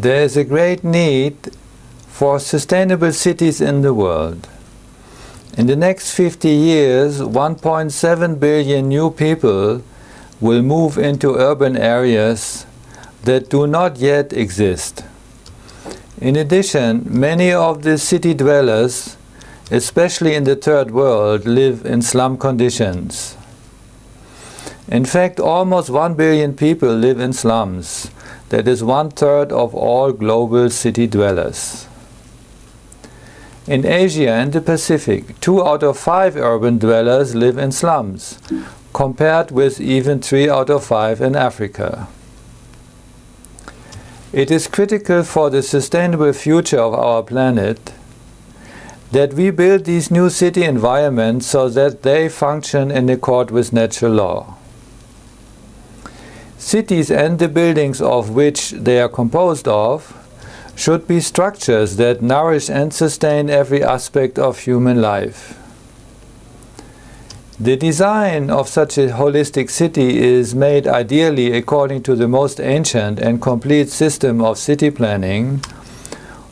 There is a great need for sustainable cities in the world. In the next 50 years, 1.7 billion new people will move into urban areas that do not yet exist. In addition, many of the city dwellers, especially in the third world, live in slum conditions. In fact, almost 1 billion people live in slums. That is 1/3 of all global city dwellers. In Asia and the Pacific, 2 out of 5 urban dwellers live in slums, compared with even 3 out of 5 in Africa. It is critical for the sustainable future of our planet that we build these new city environments so that they function in accord with natural law. Cities and the buildings of which they are composed of should be structures that nourish and sustain every aspect of human life. The design of such a holistic city is made ideally according to the most ancient and complete system of city planning,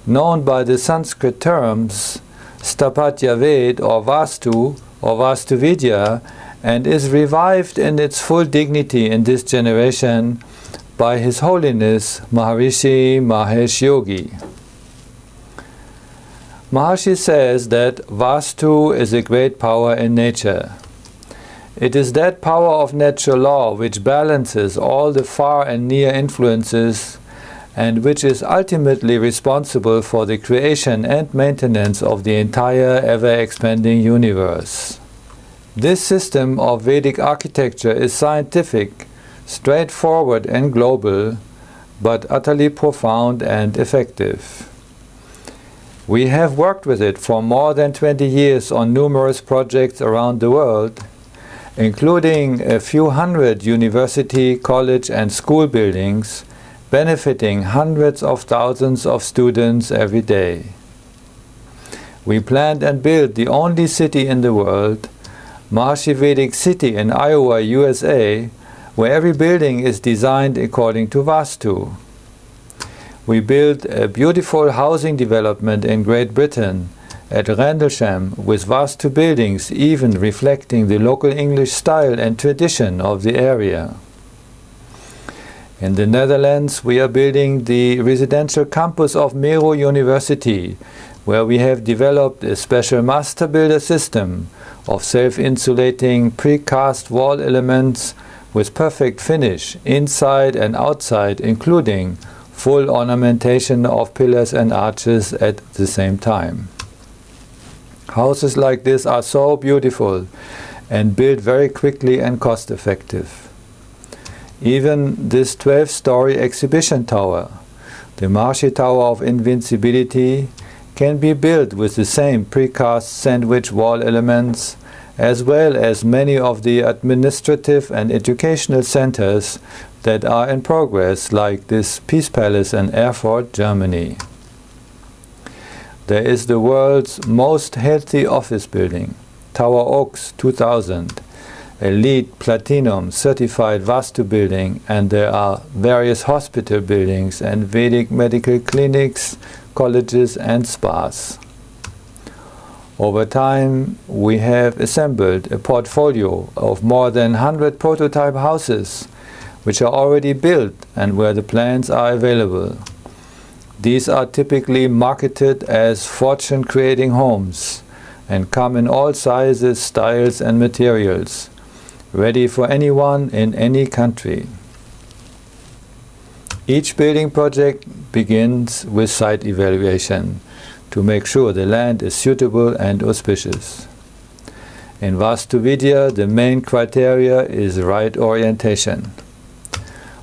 known by the Sanskrit terms Sthapatya Ved or Vastu or Vastuvidya, and is revived in its full dignity in this generation by His Holiness Maharishi Mahesh Yogi. Maharishi says that Vastu is a great power in nature. It is that power of natural law which balances all the far and near influences and which is ultimately responsible for the creation and maintenance of the entire ever-expanding universe. This system of Vedic architecture is scientific, straightforward and global, but utterly profound and effective. We have worked with it for more than 20 years on numerous projects around the world, including a few hundred university, college and school buildings, benefiting hundreds of thousands of students every day. We planned and built the only city in the world, Maharishi Vedic City in Iowa, USA, where every building is designed according to Vastu. We built a beautiful housing development in Great Britain at Rendlesham with Vastu buildings even reflecting the local English style and tradition of the area. In the Netherlands, we are building the residential campus of Meru University, where we have developed a special master builder system of self-insulating precast wall elements with perfect finish inside and outside, including full ornamentation of pillars and arches at the same time. Houses like this are so beautiful and built very quickly and cost-effective. Even this 12-story exhibition tower, the Maharishi Tower of Invincibility, can be built with the same precast sandwich wall elements, as well as many of the administrative and educational centers that are in progress, like this Peace Palace in Erfurt, Germany. There is the world's most healthy office building, Tower Oaks 2000, a LEED Platinum certified Vastu building, and there are various hospital buildings and Vedic medical clinics, colleges and spas. Over time, we have assembled a portfolio of more than 100 prototype houses which are already built and where the plans are available. These are typically marketed as fortune-creating homes and come in all sizes, styles and materials, ready for anyone in any country. Each building project begins with site evaluation to make sure the land is suitable and auspicious. In Vastuvidya, the main criteria is right orientation.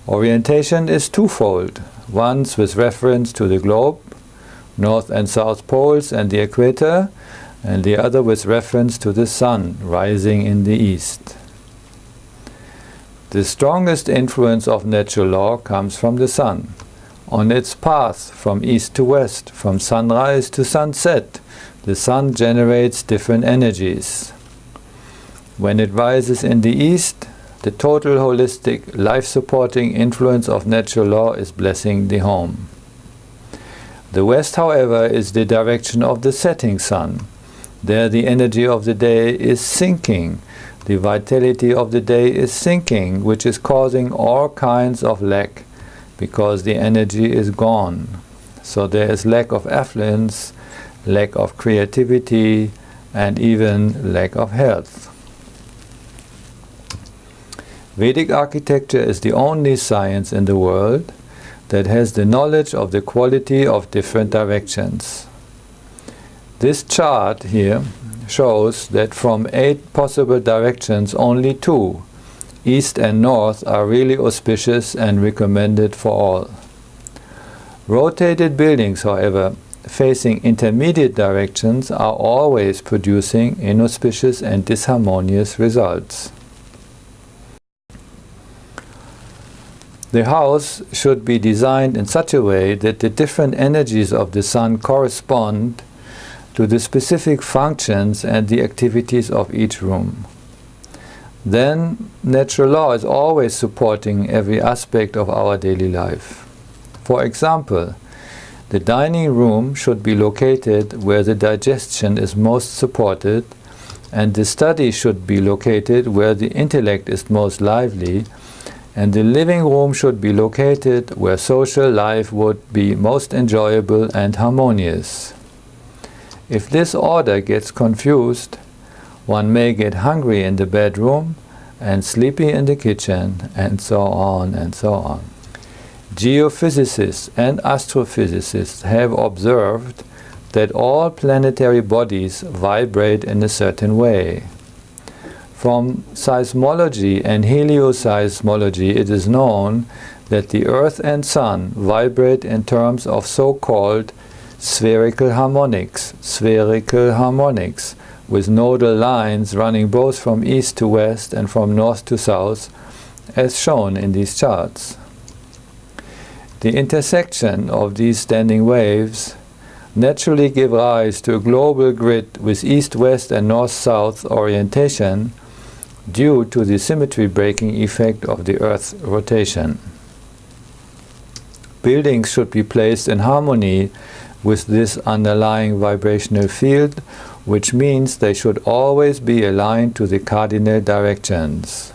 Orientation is twofold, once with reference to the globe, north and south poles and the equator, and the other with reference to the sun rising in the east. The strongest influence of natural law comes from the sun. On its path from east to west, from sunrise to sunset, the sun generates different energies. When it rises in the east, the total holistic, life-supporting influence of natural law is blessing the home. The west, however, is the direction of the setting sun. There the energy of the day is sinking. The vitality of the day is sinking, which is causing all kinds of lack, because the energy is gone. So there is lack of affluence, lack of creativity, and even lack of health. Vedic architecture is the only science in the world that has the knowledge of the quality of different directions. This chart here shows that from 8 possible directions, only 2, east and north, are really auspicious and recommended for all. Rotated buildings, however, facing intermediate directions are always producing inauspicious and disharmonious results. The house should be designed in such a way that the different energies of the sun correspond to the specific functions and the activities of each room. Then natural law is always supporting every aspect of our daily life. For example, the dining room should be located where the digestion is most supported, and the study should be located where the intellect is most lively, and the living room should be located where social life would be most enjoyable and harmonious. If this order gets confused, one may get hungry in the bedroom and sleepy in the kitchen, and so on and so on. Geophysicists and astrophysicists have observed that all planetary bodies vibrate in a certain way. From seismology and helioseismology, it is known that the Earth and Sun vibrate in terms of so-called spherical harmonics, with nodal lines running both from east to west and from north to south, as shown in these charts. The intersection of these standing waves naturally give rise to a global grid with east-west and north-south orientation, due to the symmetry breaking effect of the Earth's rotation. Buildings should be placed in harmony with this underlying vibrational field, which means they should always be aligned to the cardinal directions.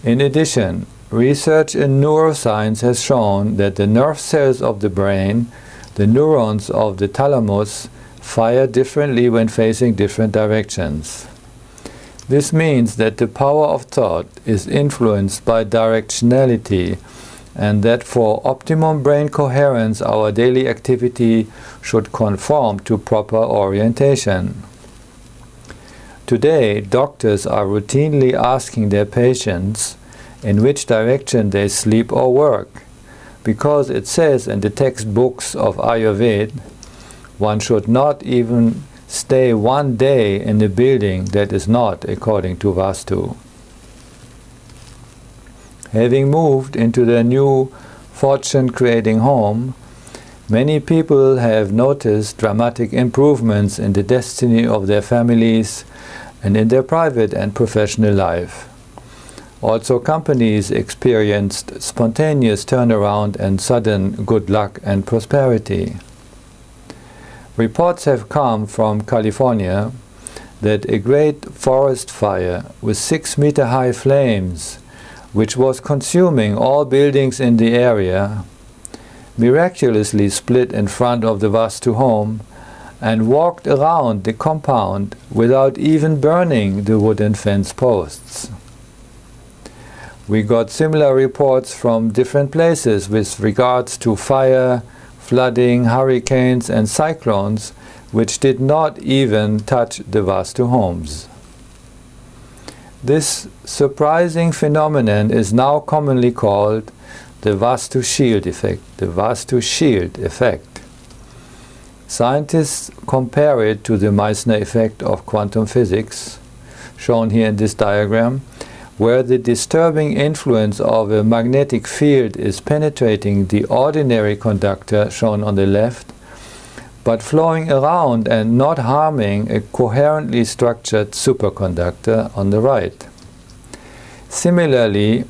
In addition, research in neuroscience has shown that the nerve cells of the brain, the neurons of the thalamus, fire differently when facing different directions. This means that the power of thought is influenced by directionality, and that for optimum brain coherence our daily activity should conform to proper orientation. Today, doctors are routinely asking their patients in which direction they sleep or work, because it says in the textbooks of Ayurveda, one should not even stay one day in a building that is not according to Vastu. Having moved into their new fortune-creating home, many people have noticed dramatic improvements in the destiny of their families and in their private and professional life. Also, companies experienced spontaneous turnaround and sudden good luck and prosperity. Reports have come from California that a great forest fire with 6-meter-high flames, which was consuming all buildings in the area, miraculously split in front of the Vastu home and walked around the compound without even burning the wooden fence posts. We got similar reports from different places with regards to fire, flooding, hurricanes and cyclones, which did not even touch the Vastu homes. This surprising phenomenon is now commonly called the Vastu shield effect, Scientists compare it to the Meissner effect of quantum physics, shown here in this diagram, where the disturbing influence of a magnetic field is penetrating the ordinary conductor, shown on the left, but flowing around and not harming a coherently structured superconductor on the right. Similarly,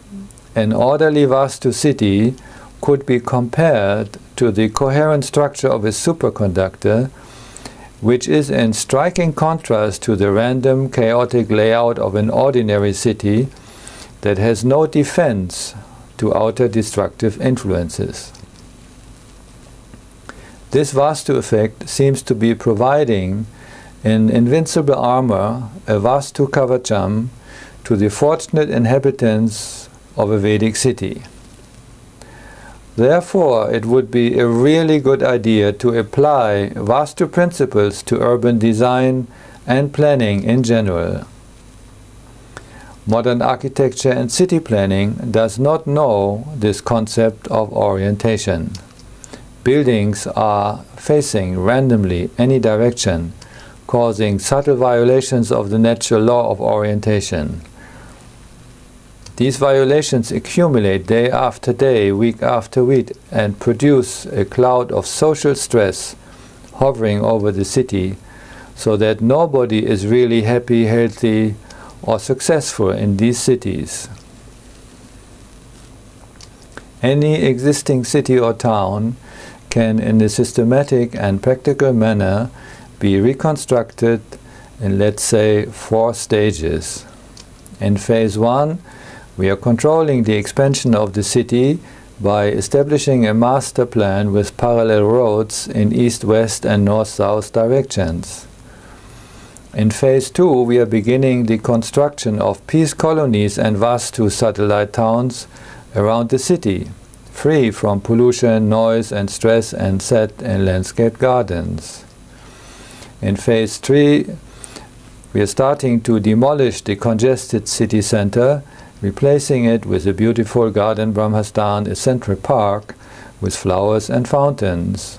an orderly Vastu city could be compared to the coherent structure of a superconductor, which is in striking contrast to the random, chaotic layout of an ordinary city that has no defense to outer destructive influences. This Vastu effect seems to be providing an invincible armor, a Vastu Kavacham, to the fortunate inhabitants of a Vedic city. Therefore, it would be a really good idea to apply Vastu principles to urban design and planning in general. Modern architecture and city planning does not know this concept of orientation. Buildings are facing randomly any direction, causing subtle violations of the natural law of orientation. These violations accumulate day after day, week after week, and produce a cloud of social stress hovering over the city, so that nobody is really happy, healthy, or successful in these cities. Any existing city or town can, in a systematic and practical manner, be reconstructed in, let's say, 4 stages. In phase 1, we are controlling the expansion of the city by establishing a master plan with parallel roads in east-west and north-south directions. In phase 2, we are beginning the construction of peace colonies and Vastu satellite towns around the city, free from pollution, noise and stress, and set in landscape gardens. In phase 3, we are starting to demolish the congested city center, replacing it with a beautiful garden Brahmastan, a central park with flowers and fountains.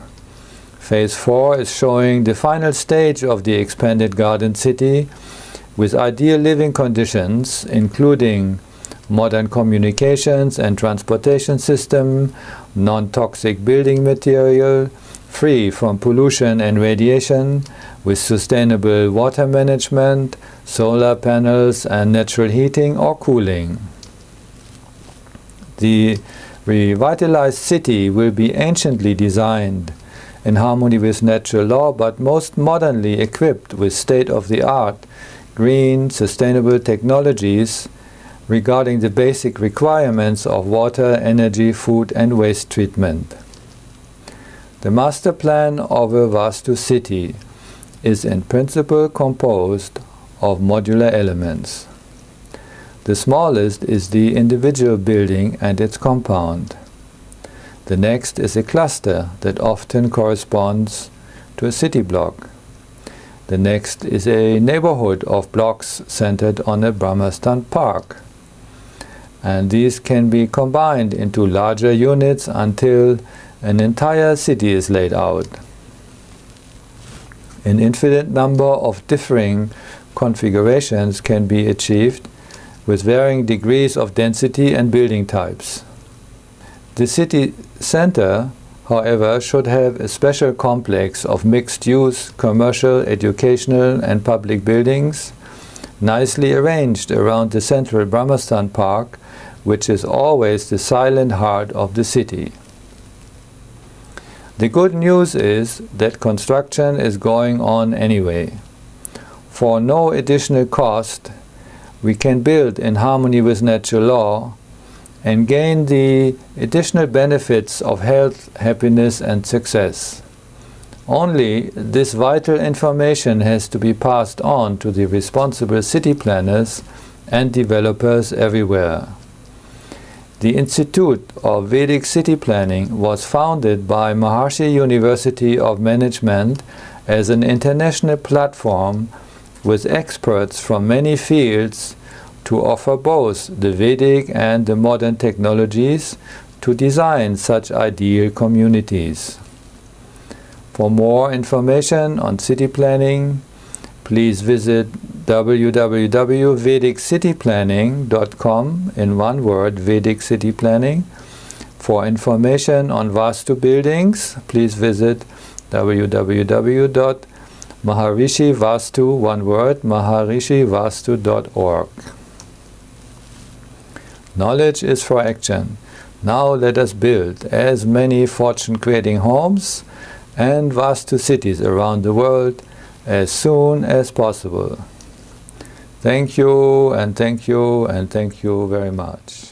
Phase 4 is showing the final stage of the expanded garden city with ideal living conditions, including modern communications and transportation system, non-toxic building material, free from pollution and radiation, with sustainable water management, solar panels and natural heating or cooling. The revitalized city will be anciently designed in harmony with natural law, but most modernly equipped with state-of-the-art green, sustainable technologies regarding the basic requirements of water, energy, food and waste treatment. The master plan of a Vastu city is in principle composed of modular elements. The smallest is the individual building and its compound. The next is a cluster that often corresponds to a city block. The next is a neighborhood of blocks centered on a Brahmastan park. And these can be combined into larger units until an entire city is laid out. An infinite number of differing configurations can be achieved with varying degrees of density and building types. The city center, however, should have a special complex of mixed-use, commercial, educational and public buildings, nicely arranged around the central Brahmastan park, which is always the silent heart of the city. The good news is that construction is going on anyway. For no additional cost, we can build in harmony with natural law and gain the additional benefits of health, happiness and success. Only this vital information has to be passed on to the responsible city planners and developers everywhere. The Institute of Vedic City Planning was founded by Maharishi University of Management as an international platform with experts from many fields to offer both the Vedic and the modern technologies to design such ideal communities. For more information on city planning, please visit www.vediccityplanning.com, in one word, Vedic City Planning. For information on Vastu buildings, please visit www.maharishi-vastu, one word, maharishi-vastu.org. Knowledge is for action. Now let us build as many fortune-creating homes and Vastu cities around the world as soon as possible. Thank you, and thank you, and thank you very much.